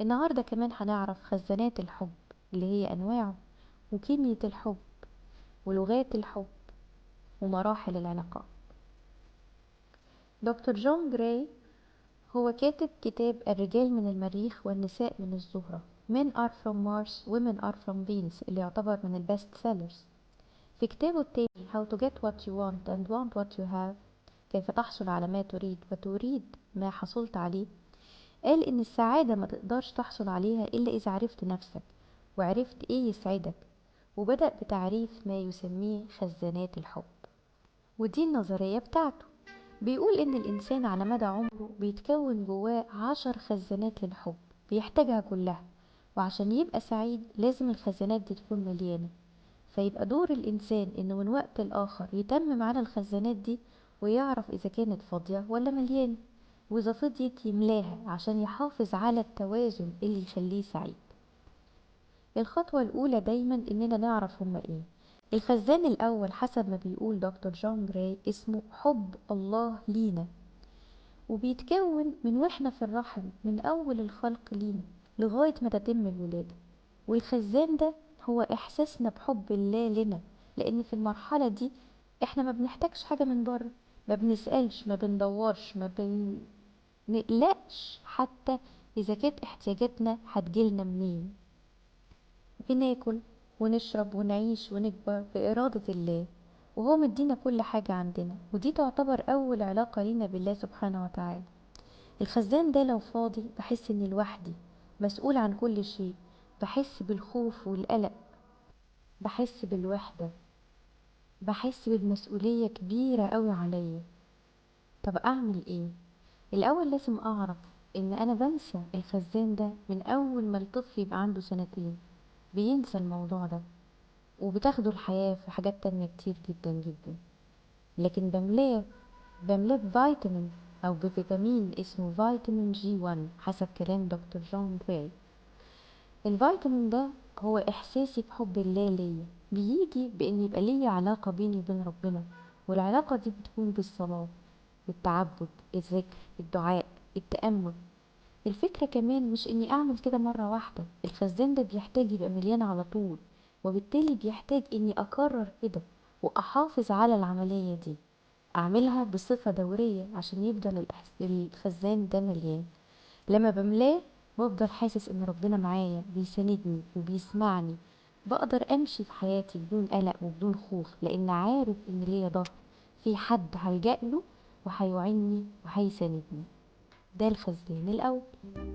النهاردة كمان هنعرف خزانات الحب اللي هي أنواعه، وكيمياء الحب، ولغات الحب، ومراحل العلاقات. دكتور جون جراي هو كاتب كتاب الرجال من المريخ والنساء من الزهرة Men are from Mars, Women are from Venus اللي يعتبر من البست سيلرز. في كتابه التاني How to get what you want and want what you have، كيف تحصل على ما تريد وتريد ما حصلت عليه، قال إن السعادة ما تقدرش تحصل عليها إلا إذا عرفت نفسك وعرفت إيه يسعدك، وبدأ بتعريف ما يسميه خزانات الحب. ودي النظرية بتاعته. بيقول إن الإنسان على مدى عمره بيتكون جواه 10 خزانات للحب بيحتاجها كلها، وعشان يبقى سعيد لازم الخزانات دي تكون مليانة. فيبقى دور الإنسان إنه من وقت لآخر يتمم على الخزانات دي ويعرف إذا كانت فاضية ولا مليانة، وإذا فضيت يملاها عشان يحافظ على التوازن اللي يخليه سعيد. الخطوة الأولى دايما إننا نعرف هما إيه. الخزان الأول حسب ما بيقول دكتور جون جراي اسمه حب الله لينا، وبيتكون من واحنا في الرحم من أول الخلق لينا لغاية ما تتم الولادة. والخزان ده هو إحساسنا بحب الله لنا، لأن في المرحلة دي احنا ما بنحتاجش حاجة من بره، ما بنسألش، ما بندورش، ما بنقلقش حتى إذا كانت احتياجاتنا هتجيلنا منين. بناكل ونشرب ونعيش ونكبر بإرادة الله، وهو مدينا كل حاجة عندنا، ودي تعتبر أول علاقة لينا بالله سبحانه وتعالى. الخزان ده لو فاضي بحس إني لوحدي مسؤول عن كل شيء، بحس بالخوف والقلق، بحس بالوحدة، بحس بالمسؤولية كبيرة قوي عليا. طب أعمل إيه؟ الأول لازم أعرف إن أنا بنسى الخزان ده من أول ما الطفل يبقى عنده سنتين، بينسى الموضوع ده وبتاخده الحياة في حاجات تانية كتير جدا جدا. لكن بملاه بفيتامين أو بفيتامين اسمه فيتامين G1 حسب كلام دكتور جون جراي. الفيتامين ده هو إحساسي بحب الله ليا، بيجي بإن يبقى ليا علاقة بيني وبين ربنا، والعلاقة دي بتكون بالصلاة، التعبد، الذكر، الدعاء، التأمل. الفكرة كمان مش اني اعمل كده مرة واحدة، الخزان ده بيحتاج يبقى مليان على طول، وبالتالي بيحتاج اني اكرر كده واحافظ على العملية دي، اعملها بصفة دورية عشان يفضل الخزان ده مليان. لما بملاه بفضل حاسس ان ربنا معايا بيساندني وبيسمعني، بقدر امشي في حياتي بدون قلق وبدون خوف، لان عارف ان ليا ظهر، في حد هلجأ له وهيعني وهيساندني. ده الخزان الاول.